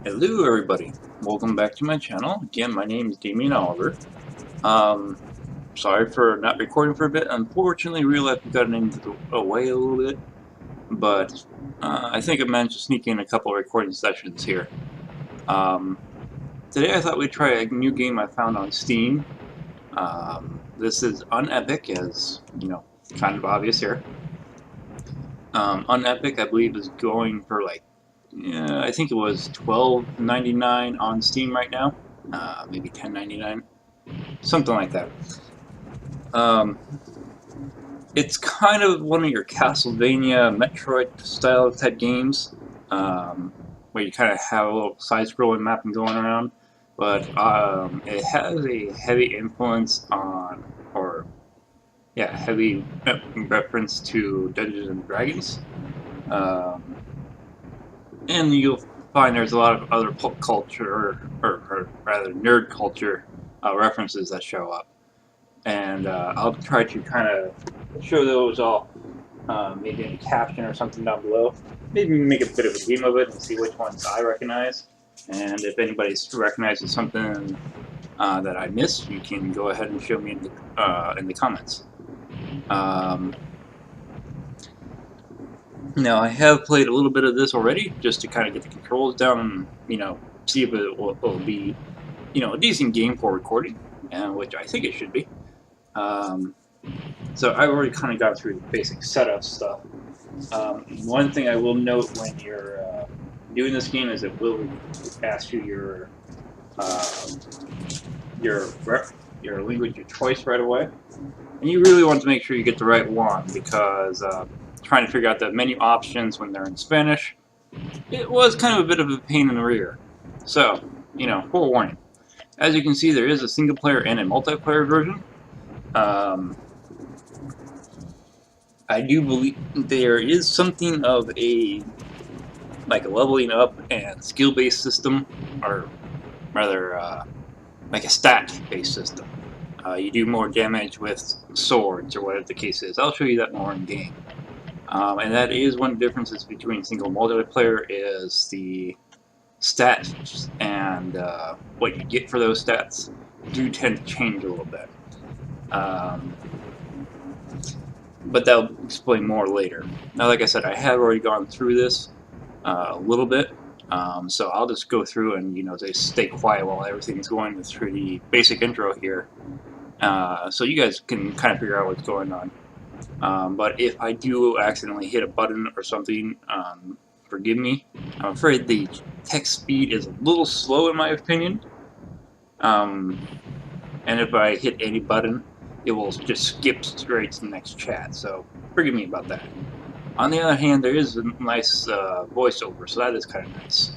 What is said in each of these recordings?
Hello everybody, welcome back to my channel. Again, my name is Damien Oliver. Sorry for not recording for a bit. Unfortunately, real life got into the way a little bit, but I think I managed to sneak in a couple of recording sessions here. Today I thought we'd try a new game I found on Steam. This is Unepic, as you know, kind of obvious here. Unepic, I believe, is going for like, I think it was $12.99 on Steam right now. Maybe $10.99, something like that. It's kind of one of your Castlevania, Metroid style type games, where you kind of have a little side-scrolling mapping going around, but it has a heavy influence on, or yeah, heavy reference to Dungeons and Dragons. And you'll find there's a lot of other pop culture, or rather nerd culture, references that show up. And I'll try to kind of show those all, maybe in a caption or something down below. Maybe make a bit of a game of it and see which ones I recognize. And if anybody recognizes something that I missed, you can go ahead and show me in the comments. Now, I have played a little bit of this already, just to kind of get the controls down and, see if it will be, a decent game for recording, which I think it should be. So I've already kind of gone through the basic setup stuff. One thing I will note when you're doing this game is it will ask you your language of choice right away, and you really want to make sure you get the right one, because trying to figure out the menu options when they're in Spanish, it was kind of a bit of a pain in the rear. So, forewarning. As you can see, there is a single player and a multiplayer version. I do believe there is something of a leveling up and skill-based system, or rather, like a stat-based system. You do more damage with swords, or whatever the case is. I'll show you that more in game. And that is one of the differences between single and multiplayer, is the stats and what you get for those stats do tend to change a little bit. But that'll explain more later. Now, like I said, I have already gone through this a little bit, so I'll just go through and just stay quiet while everything's going through the basic intro here, so you guys can kind of figure out what's going on. But if I do accidentally hit a button or something, forgive me. I'm afraid the text speed is a little slow in my opinion, and if I hit any button, it will just skip straight to the next chat, so forgive me about that. On the other hand, there is a nice voiceover, so that is kind of nice.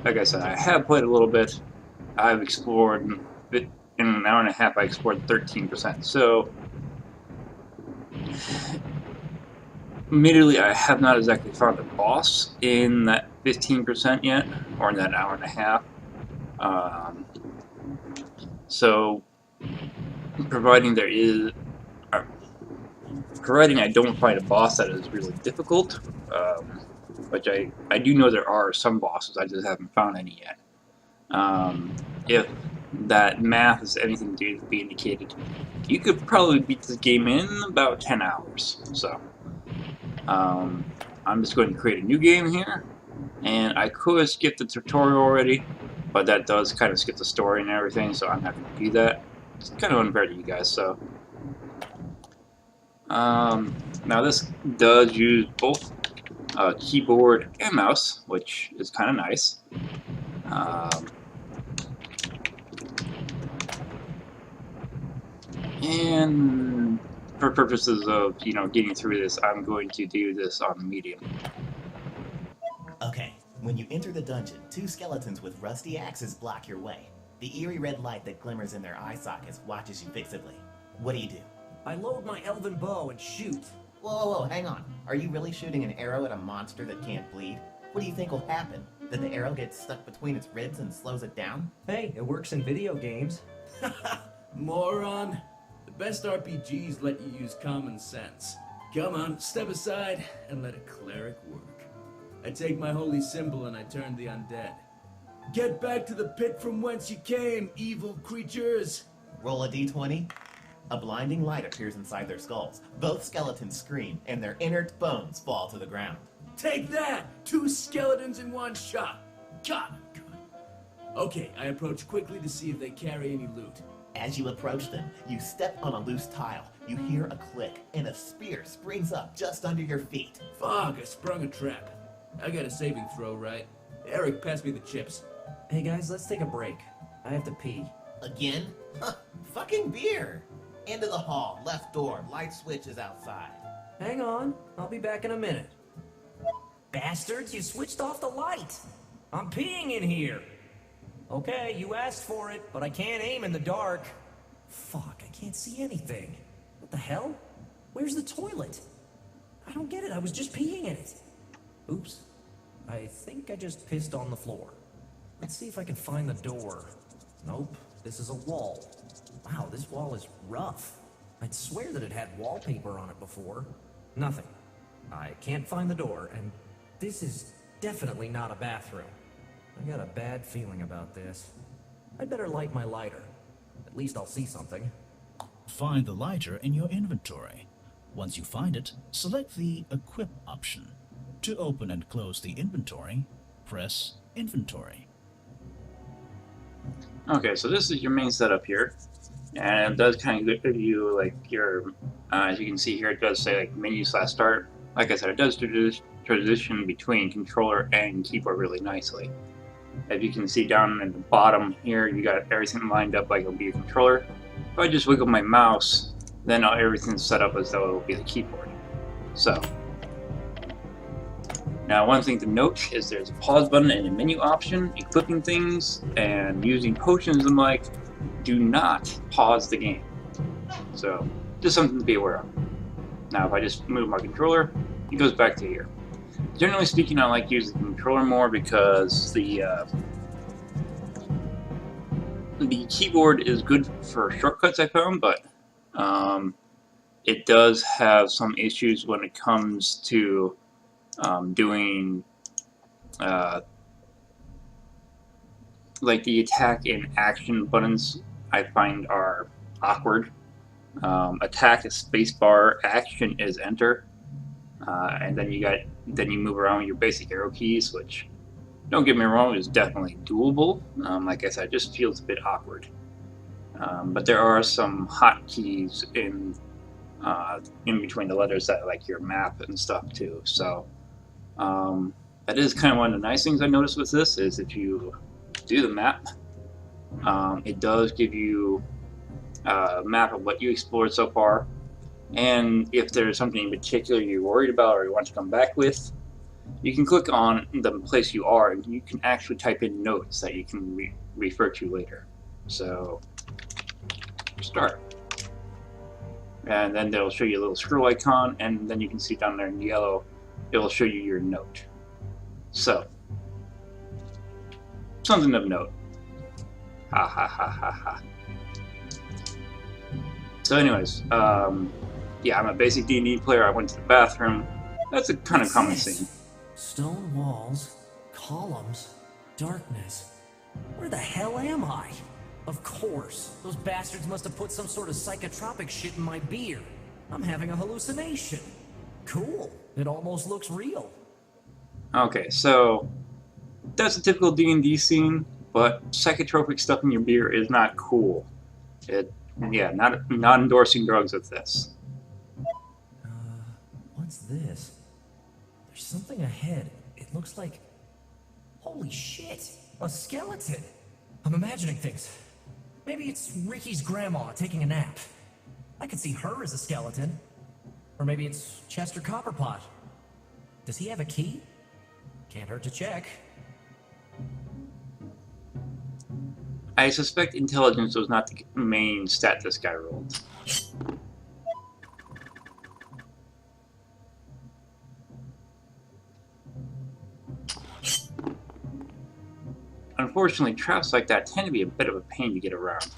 Like I said, I have played a little bit. I've explored, in an hour and a half, I explored 13%, so admittedly, I have not exactly found a boss in that 15% yet, or in that hour and a half. So, providing I don't find a boss that is really difficult, which I do know there are some bosses, I just haven't found any yet. If that math is anything to be indicated, you could probably beat this game in about 10 hours. So, I'm just going to create a new game here, and I could skip the tutorial already, but that does kind of skip the story and everything, so I'm not going to do that. It's kind of unfair to you guys, so. Now this does use both keyboard and mouse, which is kind of nice. And for purposes of, getting through this, I'm going to do this on medium. Okay, when you enter the dungeon, two skeletons with rusty axes block your way. The eerie red light that glimmers in their eye sockets watches you fixedly. What do? I load my elven bow and shoot. Whoa, hang on. Are you really shooting an arrow at a monster that can't bleed? What do you think will happen? That the arrow gets stuck between its ribs and slows it down? Hey, it works in video games. Moron. The best RPGs let you use common sense. Come on, step aside and let a cleric work. I take my holy symbol and I turn the undead. Get back to the pit from whence you came, evil creatures! Roll a d20. A blinding light appears inside their skulls. Both skeletons scream, and their inert bones fall to the ground. Take that! 2 skeletons in one shot! God, I'm good. Okay, I approach quickly to see if they carry any loot. As you approach them, you step on a loose tile. You hear a click, and a spear springs up just under your feet. Fuck, I sprung a trap. I got a saving throw, right? Eric, pass me the chips. Hey guys, let's take a break. I have to pee. Again? Huh, fucking beer! Into the hall, left door, light switch is outside. Hang on, I'll be back in a minute. Bastards, you switched off the light! I'm peeing in here! Okay, you asked for it, but I can't aim in the dark. Fuck, I can't see anything. What the hell? Where's the toilet? I don't get it, I was just peeing in it. Oops. I think I just pissed on the floor. Let's see if I can find the door. Nope, this is a wall. Wow, this wall is rough. I'd swear that it had wallpaper on it before. Nothing. I can't find the door, and this is definitely not a bathroom. I got a bad feeling about this. I'd better light my lighter. At least I'll see something. Find the lighter in your inventory. Once you find it, select the Equip option. To open and close the inventory, press Inventory. Okay, so this is your main setup here, and it does kind of give you like your, as you can see here, it does say like menu/start. Like I said, it does transition between controller and keyboard really nicely. As you can see down at the bottom here, you got everything lined up like it'll be a controller. If I just wiggle my mouse, then everything's set up as though it'll be the keyboard. So, now one thing to note is there's a pause button and a menu option. Equipping things and using potions and like do not pause the game. So, just something to be aware of. Now if I just move my controller, it goes back to here. Generally speaking, I like using the controller more because the keyboard is good for shortcuts, I found, but it does have some issues when it comes to doing like the attack and action buttons. I find are awkward. Attack is spacebar, action is enter. And then you move around with your basic arrow keys, which, don't get me wrong, is definitely doable. Like I said, it just feels a bit awkward. But there are some hotkeys in between the letters that like your map and stuff too. So that is kind of one of the nice things I noticed with this is if you do the map, it does give you a map of what you explored so far. And if there's something in particular you're worried about or you want to come back with, you can click on the place you are and you can actually type in notes that you can refer to later. So, start. And then they'll show you a little scroll icon, and then you can see down there in yellow, it will show you your note. So, something of note. Ha ha ha ha ha. So anyways, yeah, I'm a basic D&D player. I went to the bathroom. That's a kind of common scene. Stone walls, columns, darkness. Where the hell am I? Of course, those bastards must have put some sort of psychotropic shit in my beer. I'm having a hallucination. Cool, it almost looks real. Okay, so that's a typical D&D scene, but psychotropic stuff in your beer is not cool. Yeah, not endorsing drugs with this. What's this? There's something ahead. It looks like... Holy shit! A skeleton! I'm imagining things. Maybe it's Ricky's grandma taking a nap. I could see her as a skeleton. Or maybe it's Chester Copperpot. Does he have a key? Can't hurt to check. I suspect intelligence was not the main stat this guy rolled. Unfortunately, traps like that tend to be a bit of a pain to get around.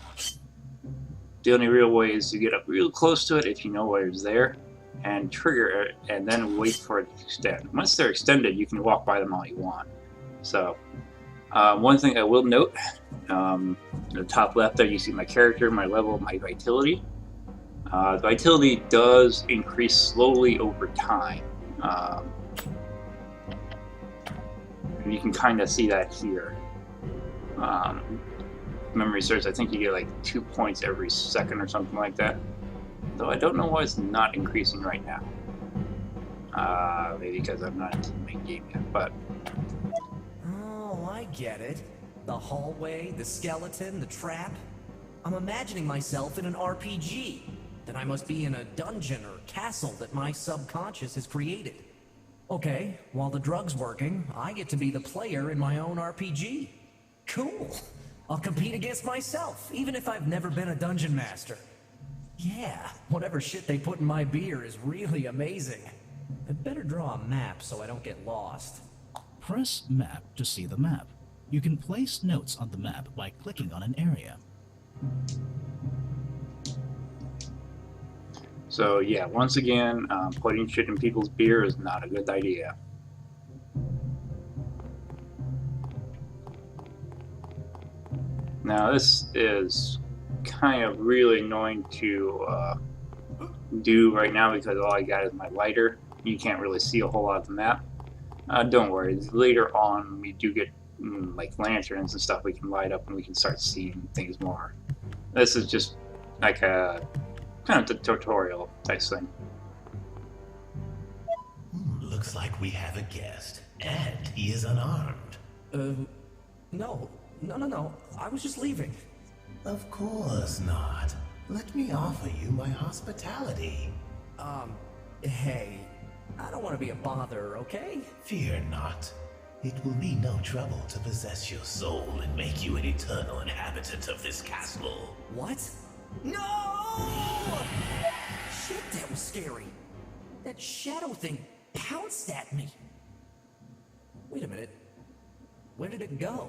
The only real way is to get up real close to it if you know where it's there, and trigger it, and then wait for it to extend. Once they're extended, you can walk by them all you want. So, one thing I will note, in the top left there you see my character, my level, my vitality. The vitality does increase slowly over time. And you can kind of see that here. Memory serves, I think you get like 2 points every second or something like that. Though I don't know why it's not increasing right now. Maybe because I'm not into the main game yet, but... Oh, I get it. The hallway, the skeleton, the trap. I'm imagining myself in an RPG. Then I must be in a dungeon or castle that my subconscious has created. Okay, while the drug's working, I get to be the player in my own RPG. Cool. I'll compete against myself, even if I've never been a dungeon master. Yeah, whatever shit they put in my beer is really amazing. I'd better draw a map so I don't get lost. Press Map to see the map. You can place notes on the map by clicking on an area. So yeah, once again, putting shit in people's beer is not a good idea. Now this is kind of really annoying to do right now because all I got is my lighter. You can't really see a whole lot of the map. Don't worry, later on we do get like lanterns and stuff we can light up and we can start seeing things more. This is just like a kind of the tutorial type thing. Looks like we have a guest, and he is unarmed. No. I was just leaving. Of course not. Let me offer you my hospitality. Hey, I don't want to be a bother, okay? Fear not. It will be no trouble to possess your soul and make you an eternal inhabitant of this castle. What? No! Shit, that was scary. That shadow thing pounced at me. Wait a minute. Where did it go?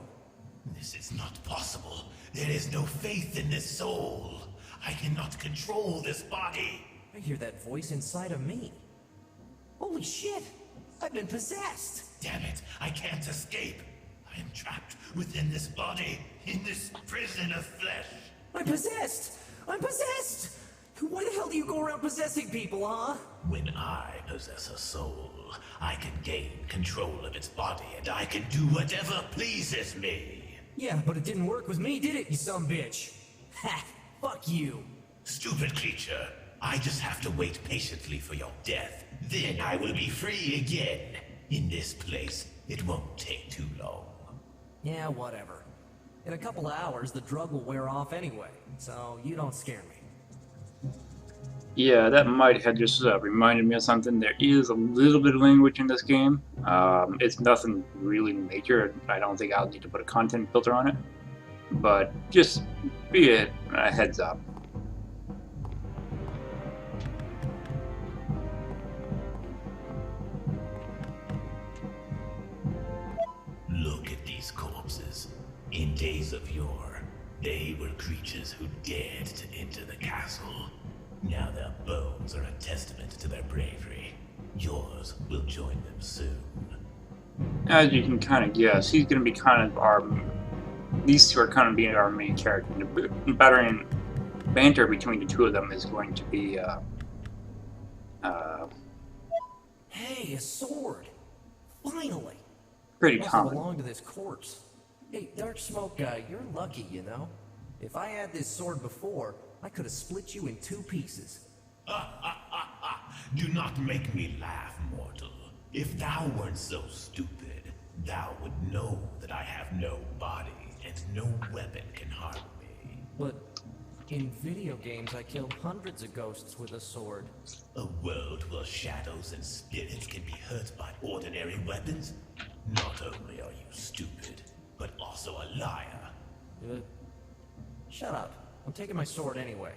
This is not possible. There is no faith in this soul. I cannot control this body. I hear that voice inside of me. Holy shit! I've been possessed! Damn it, I can't escape. I am trapped within this body, in this prison of flesh. I'm possessed! I'm possessed! Why the hell do you go around possessing people, huh? When I possess a soul, I can gain control of its body and I can do whatever pleases me. Yeah, but it didn't work with me, did it, you sumbitch? Ha! Fuck you! Stupid creature. I just have to wait patiently for your death. Then I will be free again. In this place, it won't take too long. Yeah, whatever. In a couple of hours, the drug will wear off anyway, so you don't scare me. Yeah, that might have just reminded me of something. There is a little bit of language in this game. It's nothing really major. I don't think I'll need to put a content filter on it. But just be a heads up. Look at these corpses. In days of yore, they were creatures who dared to enter the castle. Now their bones are a testament to their bravery. Yours will join them soon. As you can kind of guess, he's going to be kind of our... These two are kind of being our main character. The banter between the two of them is going to be... Hey, a sword! Finally! pretty Must have common. belonged to this corpse. Hey, Dark Smoke guy, you're lucky, you know? If I had this sword before, I could have split you in 2 pieces. Do not make me laugh, mortal. If thou weren't so stupid, thou would know that I have no body, and no weapon can harm me. But in video games, I killed hundreds of ghosts with a sword. A world where shadows and spirits can be hurt by ordinary weapons? Not only are you stupid, but also a liar. Shut up. I'm taking my sword anyway.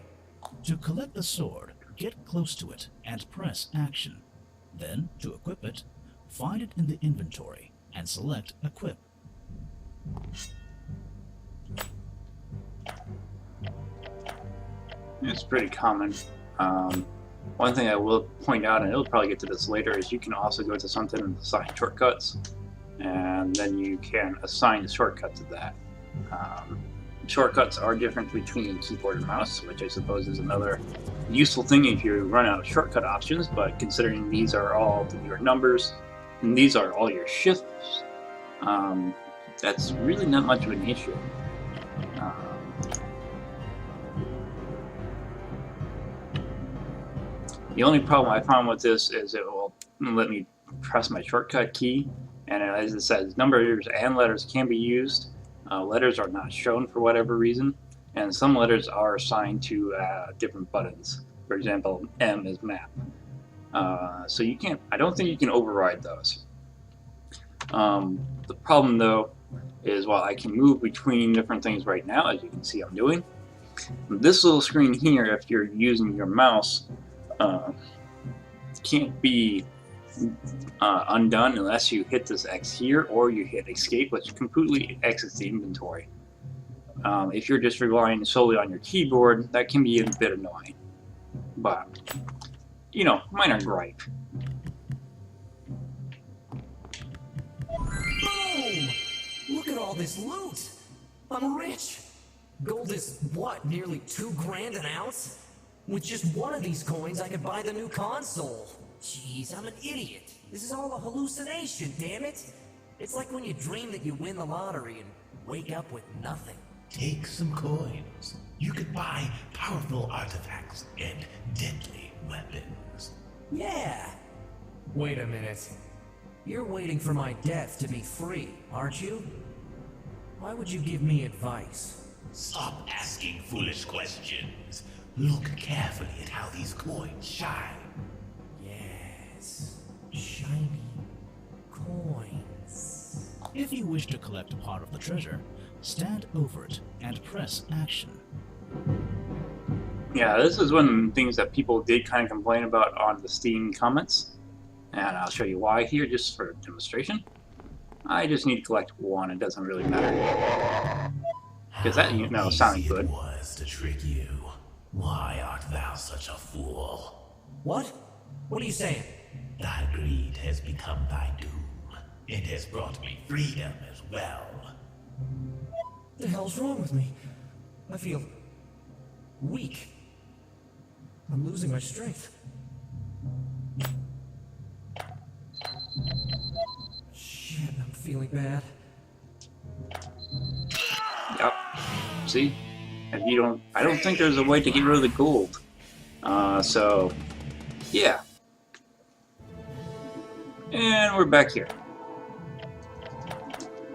To collect the sword, get close to it and press action. Then, to equip it, find it in the inventory and select Equip. It's pretty common. One thing I will point out, and it'll probably get to this later, is you can also go to something and assign shortcuts, and then you can assign the shortcut to that. Shortcuts are different between keyboard and mouse, which I suppose is another useful thing if you run out of shortcut options, but considering these are all your numbers, and these are all your shifts, that's really not much of an issue. The only problem I found with this is it will let me press my shortcut key, and as it says, numbers and letters can be used. Letters are not shown for whatever reason, and some letters are assigned to different buttons. For example, M is map. So you can't, I don't think you can override those. The problem though is while I can move between different things right now, as you can see I'm doing, this little screen here, if you're using your mouse, can't be undone unless you hit this X here or you hit escape, which completely exits the inventory. If you're just relying solely on your keyboard, that can be a bit annoying, but you know, minor gripe. Boom! Look at all this loot! I'm rich! Gold is, what, nearly 2 grand an ounce? With just one of these coins, I could buy the new console. Jeez, I'm an idiot. This is all a hallucination, damn it! It's like when you dream that you win the lottery and wake up with nothing. Take some coins. You could buy powerful artifacts and deadly weapons. Yeah! Wait a minute. You're waiting for my death to be free, aren't you? Why would you give me advice? Stop asking foolish questions. Look carefully at how these coins shine. Yes. Shiny coins. If you wish to collect part of the treasure, stand over it and press action. Yeah, this is one of the things that people did kind of complain about on the Steam comments, and I'll show you why here just for demonstration. I just need to collect one, it doesn't really matter. Because that, you know, sounded good. It was to trick you. Why art thou such a fool? What? What are you saying? Thy greed has become thy doom. It has brought me freedom as well. The hell's wrong with me? I feel weak. I'm losing my strength. Shit, I'm feeling bad. Yep. See? If you don't, I don't think there's a way to get rid of the gold. So, yeah. And we're back here.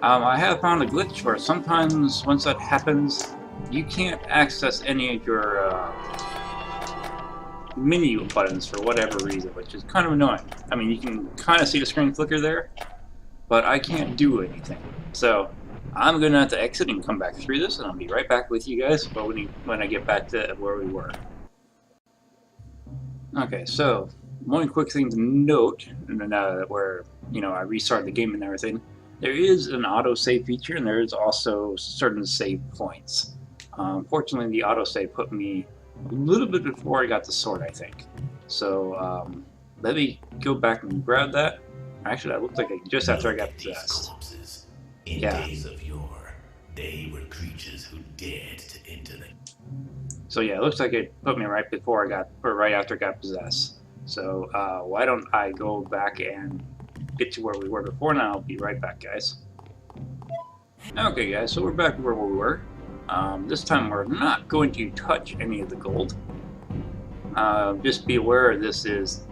I have found a glitch where sometimes once that happens, you can't access any of your menu buttons for whatever reason, which is kind of annoying. I mean, you can kind of see the screen flicker there, but I can't do anything. So, I'm going to have to exit and come back through this, and I'll be right back with you guys when I get back to where we were. Okay, so one quick thing to note, now that we're, you know, I restarted the game and everything, there is an autosave feature, and there is also certain save points. Fortunately, the autosave put me a little bit before I got the sword, I think. So, let me go back and grab that. Actually, that looked like just after I got possessed. In Yeah. days of yore, they were creatures who dared to enter the... So yeah, it looks like it put me right before I got, or right after I got possessed. So why don't I go back and get to where we were before, and I'll be right back, guys. Okay, guys, so we're back where we were. This time we're not going to touch any of the gold. Just be aware this is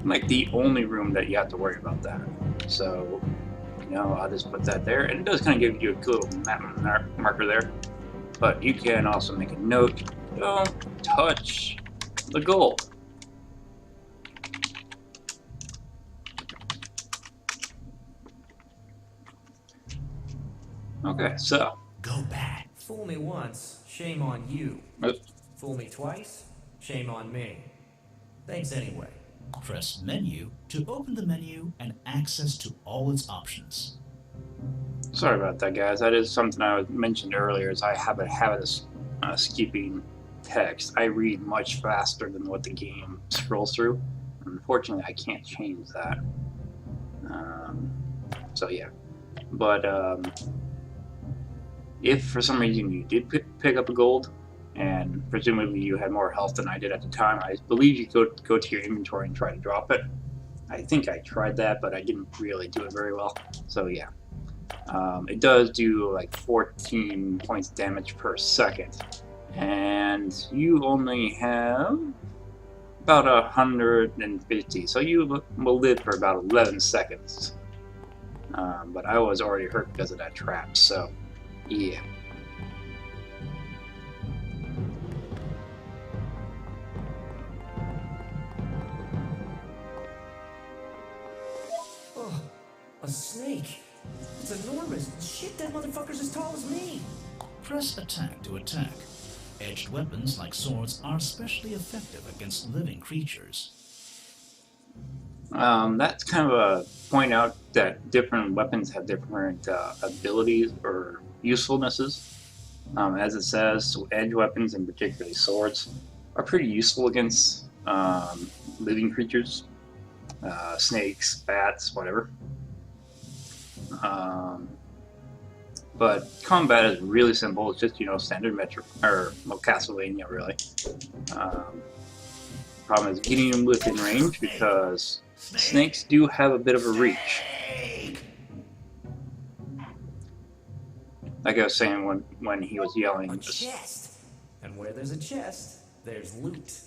like the only room that you have to worry about that. So, you know, I'll just put that there, and it does kind of give you a little map marker there. But you can also make a note, don't touch the gold. Okay, so. Go back. Fool me once, shame on you. Fool me twice, shame on me. Thanks anyway. Press Menu to open the menu and access to all its options. Sorry about that, guys. That is something I mentioned earlier, is I have a habit of skipping text, I read much faster than what the game scrolls through. Unfortunately, I can't change that. So yeah, but if for some reason you did pick up a gold, and presumably you had more health than I did at the time, I believe you could go to your inventory and try to drop it. I think I tried that, but I didn't really do it very well. So yeah, it does do like 14 points damage per second, and you only have about 150, so you will live for about 11 seconds. But I was already hurt because of that trap, so yeah. Oh, a snake. It's enormous. Shit, that motherfucker's as tall as me. Press attack to attack. Edged weapons like swords are especially effective against living creatures. That's kind of a point out that different weapons have different abilities or usefulnesses. As it says, so edge weapons, and particularly swords, are pretty useful against living creatures, snakes, bats, whatever. But combat is really simple. It's just, standard Castlevania, really. Problem is getting them within range, because snakes do have a bit of a reach. Like I was saying when he was yelling. A chest. And where there's a chest, there's loot.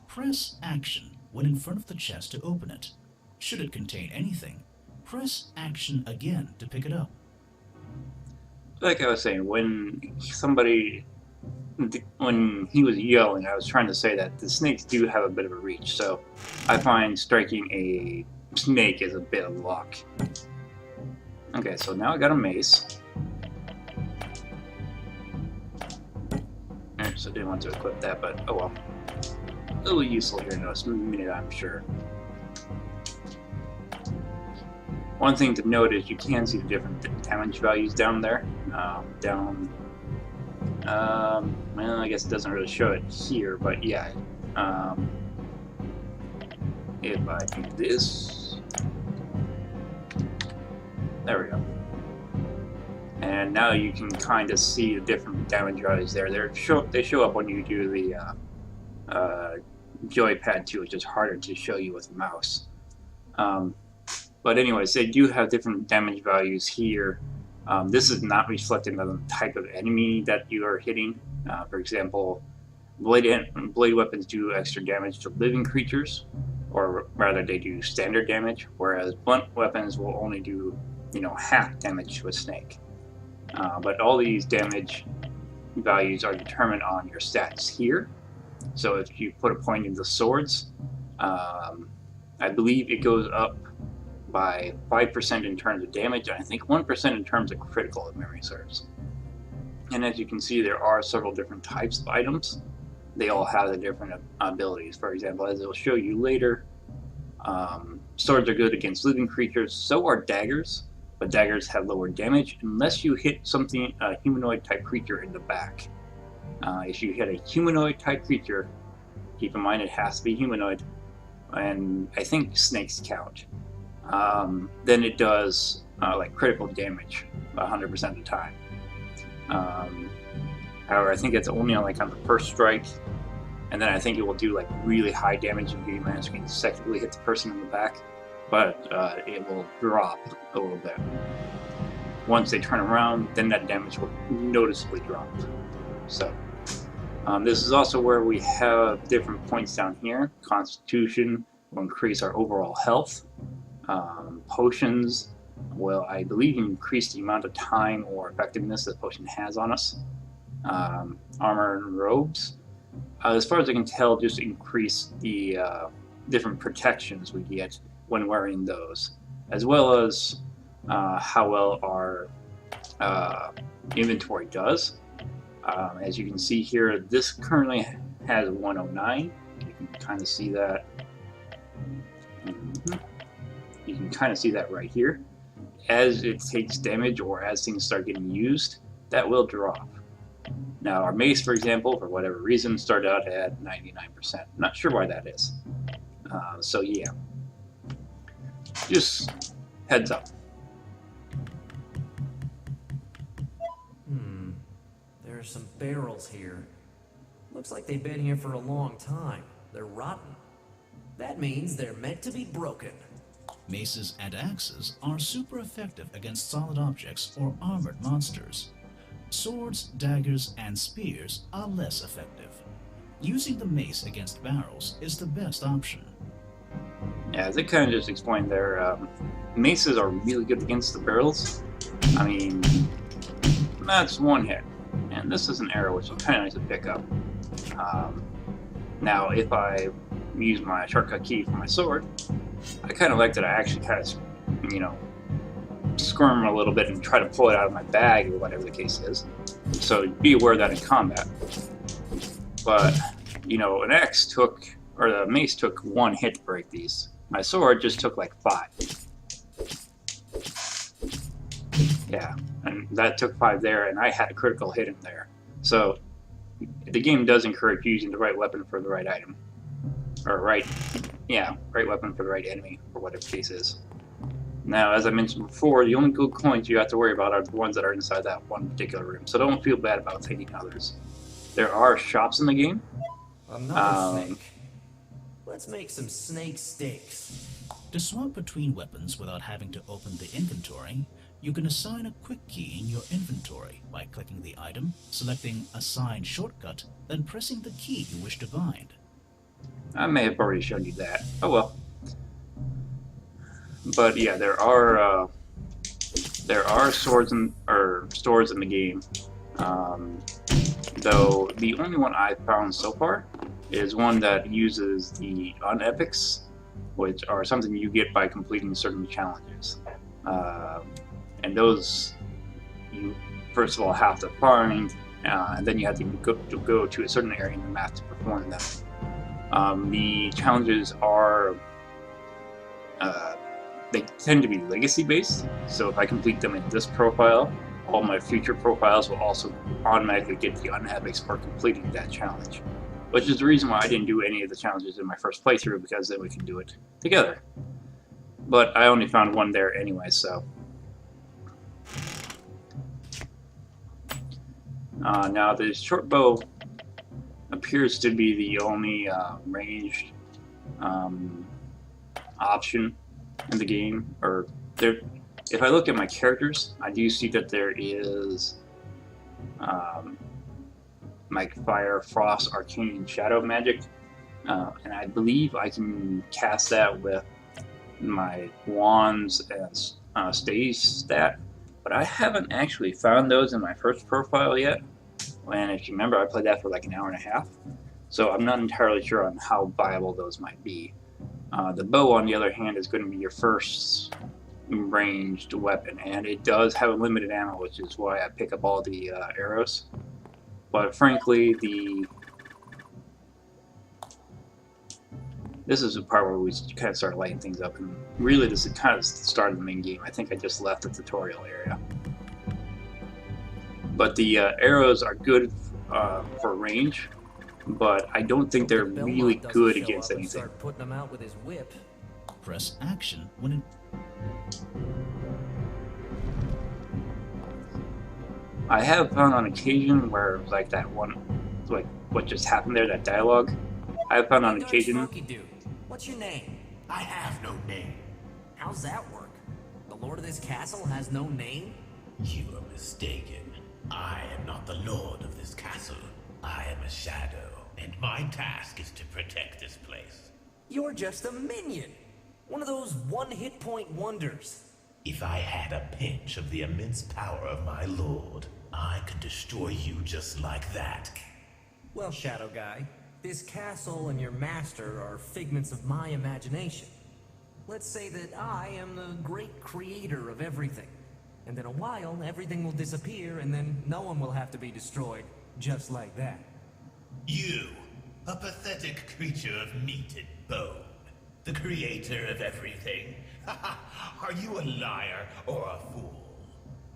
Press action when in front of the chest to open it. Should it contain anything, press action again to pick it up. Like I was saying, when he was yelling, I was trying to say that the snakes do have a bit of a reach, so I find striking a snake is a bit of luck. Okay, so now I got a mace. Oops, I didn't want to equip that, but oh well. A little useful here in a minute, I'm sure. One thing to note is you can see the different damage values down there. Well, I guess it doesn't really show it here, but yeah. If I do this, there we go. And now you can kind of see the different damage values there. They show up when you do the joypad too, which is harder to show you with a mouse. But anyways, they do have different damage values here. This is not reflecting on the type of enemy that you are hitting. For example, blade weapons do extra damage to living creatures, or rather they do standard damage, whereas blunt weapons will only do, half damage to a snake. But all these damage values are determined on your stats here. So if you put a point into swords, I believe it goes up by 5% in terms of damage, and I think 1% in terms of critical, if memory serves. And as you can see, there are several different types of items. They all have the different abilities. For example, as it will show you later, swords are good against living creatures, so are daggers, but daggers have lower damage unless you hit a humanoid type creature in the back. If you hit a humanoid type creature, keep in mind it has to be humanoid, and I think snakes count. Then it does like critical damage 100% of the time. However, I think it's only on the first strike, and then I think it will do really high damage if you manage to consecutively hit the person in the back, but it will drop a little bit. Once they turn around, then that damage will noticeably drop. So this is also where we have different points down here. Constitution will increase our overall health. Potions will, I believe, increase the amount of time or effectiveness that potion has on us. Armor and robes, as far as I can tell, just increase the different protections we get when wearing those, as well as how well our inventory does. As you can see here, this currently has 109. You can kind of see that. You can kind of see that right here. As it takes damage or as things start getting used, that will drop. Now, our mace, for example, for whatever reason, started out at 99%. Not sure why that is. So yeah, just heads up. There are some barrels here. Looks like they've been here for a long time. They're rotten. That means they're meant to be broken. Maces and axes are super effective against solid objects or armored monsters. Swords, daggers, and spears are less effective. Using the mace against barrels is the best option. Yeah, as it kind of just explained there, maces are really good against the barrels. I mean, that's one hit. And this is an arrow, which is kind of nice to pick up. Now, if I use my shortcut key for my sword, I kind of like that I actually kind of, you know, squirm a little bit and try to pull it out of my bag or whatever the case is. So be aware of that in combat. But, you know, an axe took, or the mace took 1 hit to break these. My sword just took like 5. Yeah, and that took 5 there, and I had a critical hit in there. So the game does encourage using the right weapon for the right item. Or right weapon for the right enemy, or whatever the case is. Now, as I mentioned before, the only good coins you have to worry about are the ones that are inside that one particular room. So don't feel bad about taking others. There are shops in the game. Another snake. Let's make some snake steaks. To swap between weapons without having to open the inventory, you can assign a quick key in your inventory by clicking the item, selecting Assign Shortcut, then pressing the key you wish to bind. I may have already shown you that. Oh well. But yeah, there are swords or stores in the game. Though the only one I've found so far is one that uses the Unepics, which are something you get by completing certain challenges. And those you first of all have to find, and then you have to go to a certain area in the map to perform them. The challenges are they tend to be legacy based, so if I complete them in this profile, all my future profiles will also automatically get the unepics for completing that challenge. Which is the reason why I didn't do any of the challenges in my first playthrough, because then we can do it together. But I only found one there anyway, so. Now the short bow appears to be the only ranged option in the game, or there. If I look at my characters, I do see that there is like fire, frost, arcane, and shadow magic, and I believe I can cast that with my wands and stage stat, but I haven't actually found those in my first profile yet. And if you remember, I played that for like an hour and a half, so I'm not entirely sure on how viable those might be. The bow, on the other hand, is going to be your first ranged weapon, and it does have a limited ammo, which is why I pick up all the arrows. But frankly, this is the part where we kind of start lighting things up, and really this is kind of the start of the main game. I think I just left the tutorial area. But the arrows are good for range, but I don't think they're really good against anything. Start putting them out with his whip. Press action when in... I have found on occasion where, like that one, like what just happened there, that dialogue, I have found on occasion... Funky dude, what's your name? I have no name. How's that work? The lord of this castle has no name? You are mistaken. I am not the lord of this castle. I am a shadow, and my task is to protect this place. You're just a minion. One of those one-hit point wonders. If I had a pinch of the immense power of my lord, I could destroy you just like that. Well, Shadow Guy, this castle and your master are figments of my imagination. Let's say that I am the great creator of everything. And in a while, everything will disappear, and then no one will have to be destroyed, just like that. You, a pathetic creature of meat and bone, the creator of everything. Are you a liar or a fool?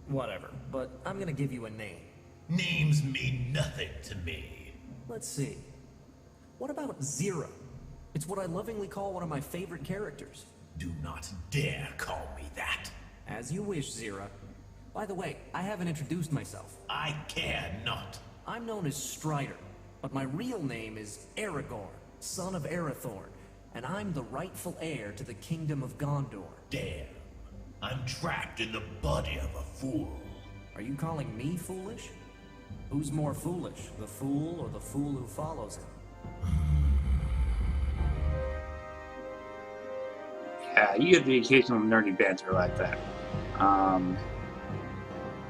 Whatever, but I'm gonna give you a name. Names mean nothing to me. Let's see. What about Zero? It's what I lovingly call one of my favorite characters. Do not dare call me that. As you wish, Zira. By the way, I haven't introduced myself. I care not. I'm known as Strider, but my real name is Aragorn, son of Arathorn, and I'm the rightful heir to the kingdom of Gondor. Damn. I'm trapped in the body of a fool. Are you calling me foolish? Who's more foolish, the fool or the fool who follows him? Yeah, you get the occasional nerdy banter like that.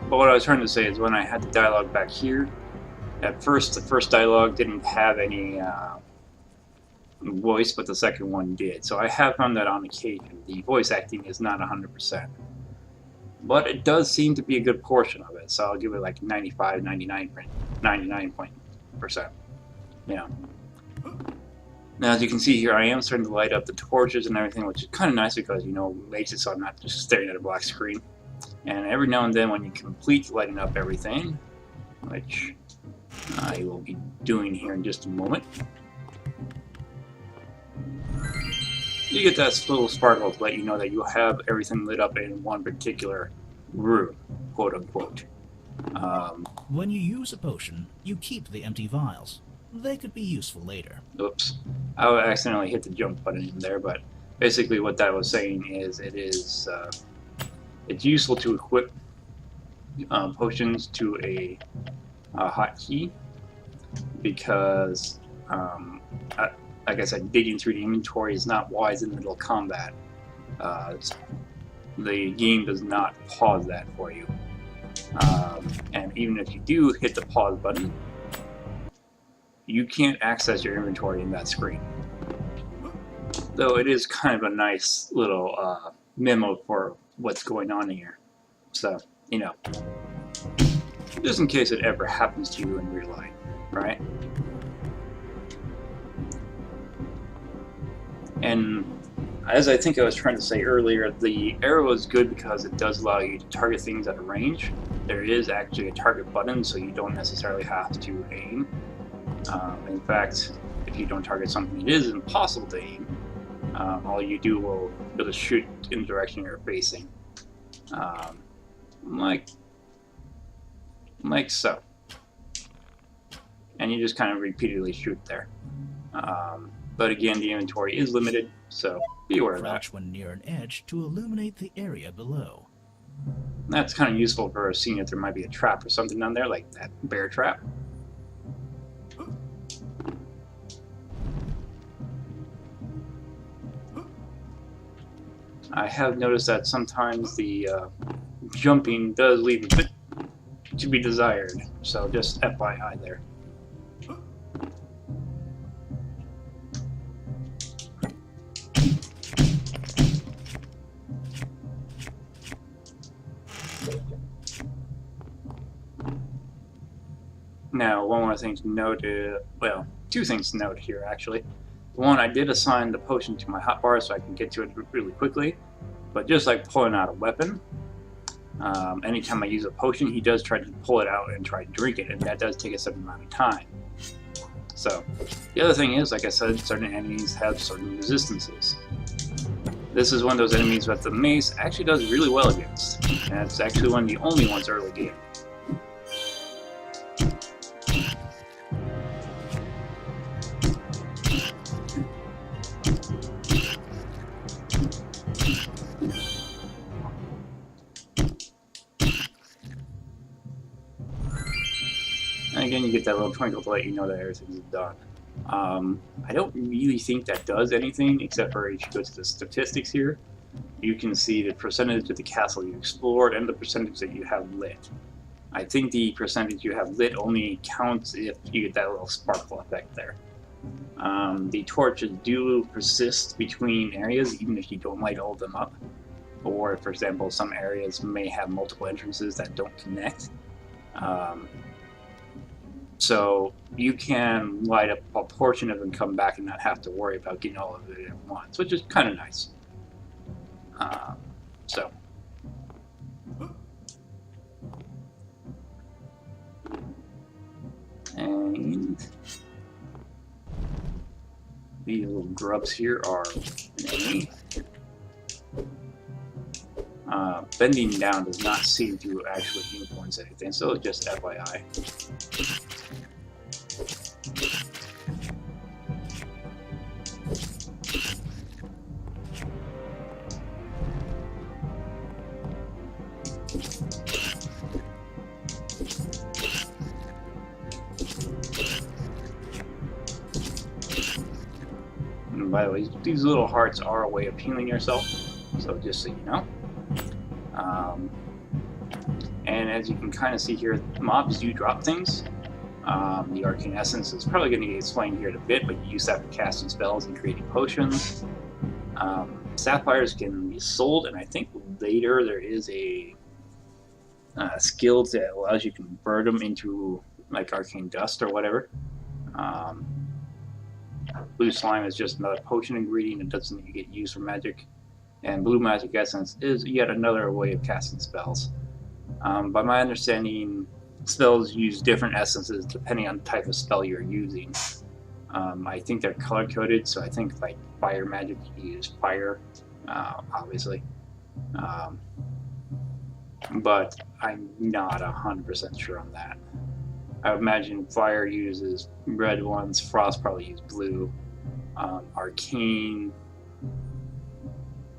But what I was trying to say is when I had the dialogue back here, at first, the first dialogue didn't have any voice, but the second one did. So I have found that on occasion. The voice acting is not 100%. But it does seem to be a good portion of it, so I'll give it like 95, 99%. You know. Now, as you can see here, I am starting to light up the torches and everything, which is kind of nice because, you know, makes it so I'm not just staring at a black screen. And every now and then when you complete lighting up everything, which I will be doing here in just a moment, you get that little sparkle to let you know that you have everything lit up in one particular room, quote unquote. When you use a potion, you keep the empty vials. They could be useful later. Oops. I accidentally hit the jump button in there, but basically what that was saying is it's useful to equip potions to a hotkey because, like I said, digging through the inventory is not wise in the middle of combat. The game does not pause that for you. And even if you do hit the pause button, you can't access your inventory in that screen. Though it is kind of a nice little memo for what's going on here. So, you know, just in case it ever happens to you in real life, right? And as I think I was trying to say earlier, the arrow is good because it does allow you to target things at a range. There is actually a target button, so you don't necessarily have to aim. In fact, if you don't target something, it is impossible to aim. All you do will be able to shoot in the direction you're facing, like so. And you just kind of repeatedly shoot there. But again, the inventory is limited, so be aware of that. Crouch when near an edge to illuminate the area below. That's kind of useful for seeing if there might be a trap or something down there, like that bear trap. I have noticed that sometimes the jumping does leave a bit to be desired, so just FYI there. Now, one more thing to note, well, two things to note here actually. One, I did assign the potion to my hotbar so I can get to it really quickly, but just like pulling out a weapon, anytime I use a potion, he does try to pull it out and try to drink it, and that does take a certain amount of time. So, the other thing is, like I said, certain enemies have certain resistances. This is one of those enemies that the mace actually does really well against, and it's actually one of the only ones early game. And again, you get that little twinkle to let you know that everything's done. I don't really think that does anything, except for if you go to the statistics here, you can see the percentage of the castle you explored and the percentage that you have lit. I think the percentage you have lit only counts if you get that little sparkle effect there. The torches do persist between areas, even if you don't light all of them up. Or, for example, some areas may have multiple entrances that don't connect. So you can light up a portion of it and come back and not have to worry about getting all of it at once, which is kind of nice. These little grubs here are an enemy. Bending down does not seem to actually influence anything, so just FYI. And by the way, these little hearts are a way of healing yourself, so just so you know. And as you can kind of see here, mobs do drop things. The arcane essence is probably going to get explained here in a bit, but you use that for casting spells and creating potions. Sapphires can be sold, and I think later there is a skill that allows you to convert them into like arcane dust or whatever. Blue slime is just another potion ingredient. It doesn't get used for magic. And blue magic essence is yet another way of casting spells. By my understanding, spells use different essences depending on the type of spell you're using. I think they're color-coded, so I think like fire magic, you use fire, obviously. But I'm not 100% sure on that. I would imagine fire uses red ones, frost probably use blue. Arcane,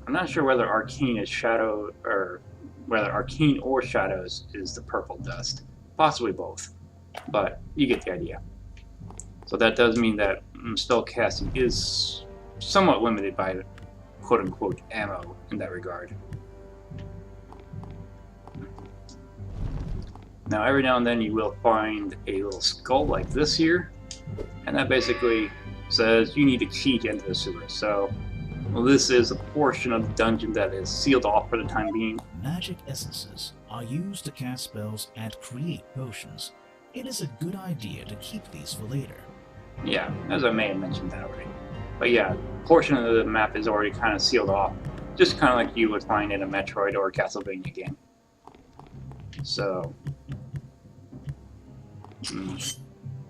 I'm not sure whether arcane is shadow, or whether arcane or shadows is the purple dust. Possibly both, but you get the idea. So that does mean that spell casting is somewhat limited by quote-unquote ammo in that regard. Now every now and then you will find a little skull like this here, and that basically says you need to cheat into the sewer. So this is a portion of the dungeon that is sealed off for the time being. Magic essences are used to cast spells and create potions. It is a good idea to keep these for later. Yeah, as I may have mentioned that already. But yeah, a portion of the map is already kind of sealed off, just kind of like you would find in a Metroid or a Castlevania game. So...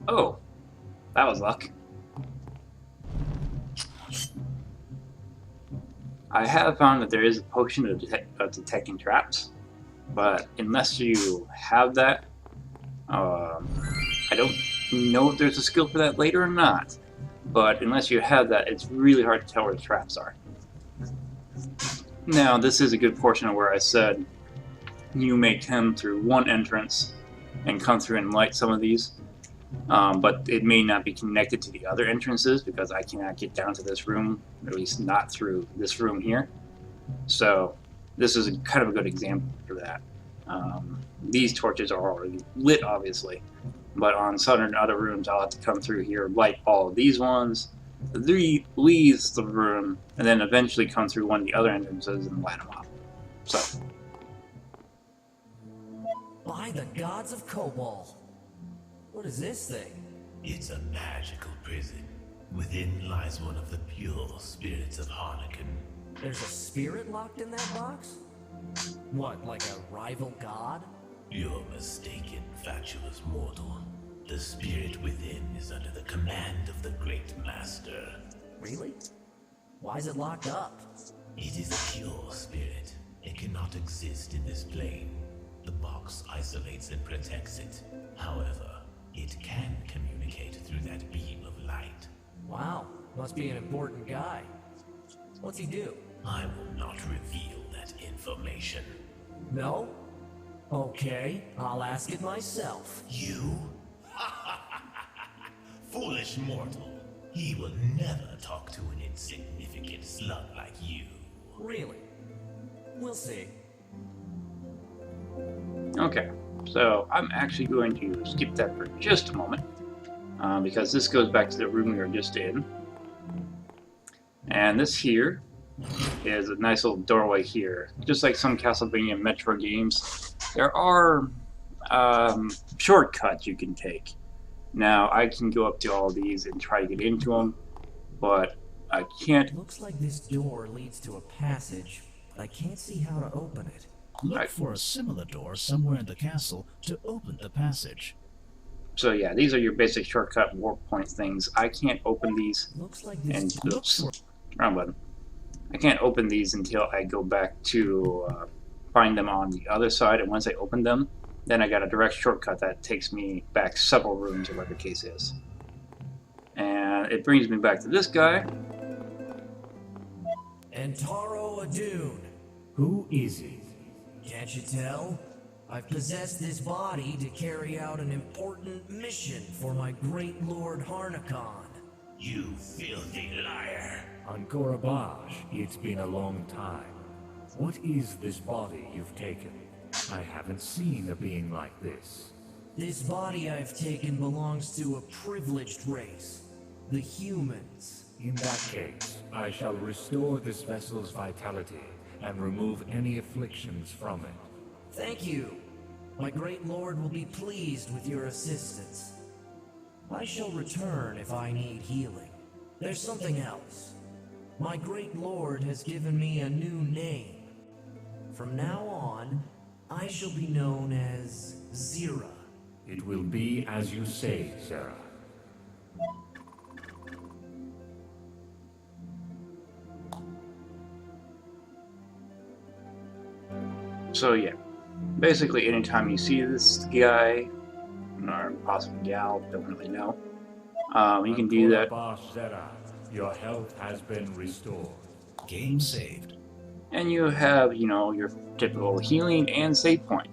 Oh, that was luck. I have found that there is a potion of detecting traps, but unless you have that, I don't know if there's a skill for that later or not, but unless you have that, it's really hard to tell where the traps are. Now, this is a good portion of where I said you may come through one entrance and come through and light some of these, but it may not be connected to the other entrances because I cannot get down to this room, at least not through this room here. So this is kind of a good example for that. These torches are already lit, obviously, but on certain other rooms I'll have to come through here, light all of these ones, leave the room, and then eventually come through one of the other entrances and light them up. So. By the gods of Kobol. What is this thing? It's a magical prison. Within lies one of the pure spirits of Harlequin. There's a spirit locked in that box? What, like a rival god? You're mistaken, fatuous mortal. The spirit within is under the command of the Great Master. Really? Why is it locked up? It is a pure spirit. It cannot exist in this plane. The box isolates and protects it. However, it can communicate through that beam of light. Wow, must be an important guy. What's he do? I will not reveal that information. No? Okay, I'll ask it myself. You? Foolish mortal. He will never talk to an insignificant slug like you. Really? We'll see. Okay, so I'm actually going to skip that for just a moment, because this goes back to the room we were just in. And this here is a nice little doorway here. Just like some Castlevania Metro games, there are shortcuts you can take. Now, I can go up to all these and try to get into them, but I can't. Looks like this door leads to a passage, but I can't see how to open it. Look for a similar door somewhere in the castle to open the passage. So yeah, these are your basic shortcut warp point things. I can't open these, Looks like and this. oops, wrong button. I can't open these until I go back to find them on the other side, and once I open them, then I got a direct shortcut that takes me back several rooms or whatever the case is. And it brings me back to this guy. Antaro Adune. Who is he? Can't you tell? I've possessed this body to carry out an important mission for my great Lord Harnakon. You filthy liar! On Korabash, it's been a long time. What is this body you've taken? I haven't seen a being like this. This body I've taken belongs to a privileged race, the humans. In that case, I shall restore this vessel's vitality and remove any afflictions from it. Thank you. My great lord will be pleased with your assistance. I shall return if I need healing. There's something else. My great lord has given me a new name. From now on, I shall be known as Zira. It will be as you say, Sarah. So yeah, basically anytime you see this guy, or possibly gal, don't really know, you can do that. Korabash Zera, your health has been restored. Game saved. And you have, you know, your typical healing and save point,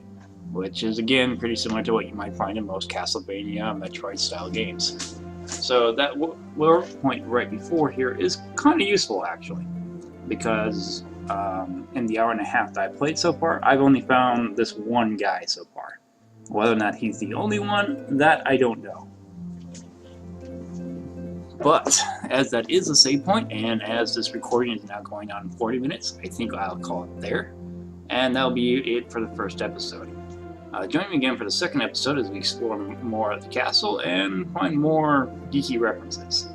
which is again pretty similar to what you might find in most Castlevania, Metroid style games. So that warp point right before here is kind of useful actually, because in the hour and a half that I played so far, I've only found this one guy so far. Whether or not he's the only one, that I don't know. But as that is a save point, and as this recording is now going on 40 minutes, I think I'll call it there. And that'll be it for the first episode. Join me again for the second episode as we explore more of the castle and find more geeky references.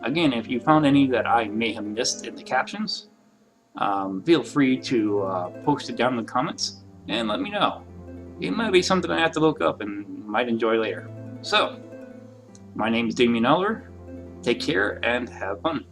Again, if you found any that I may have missed in the captions, feel free to post it down in the comments and let me know. It might be something I have to look up and might enjoy later. So, my name is Damien Oliver. Take care and have fun.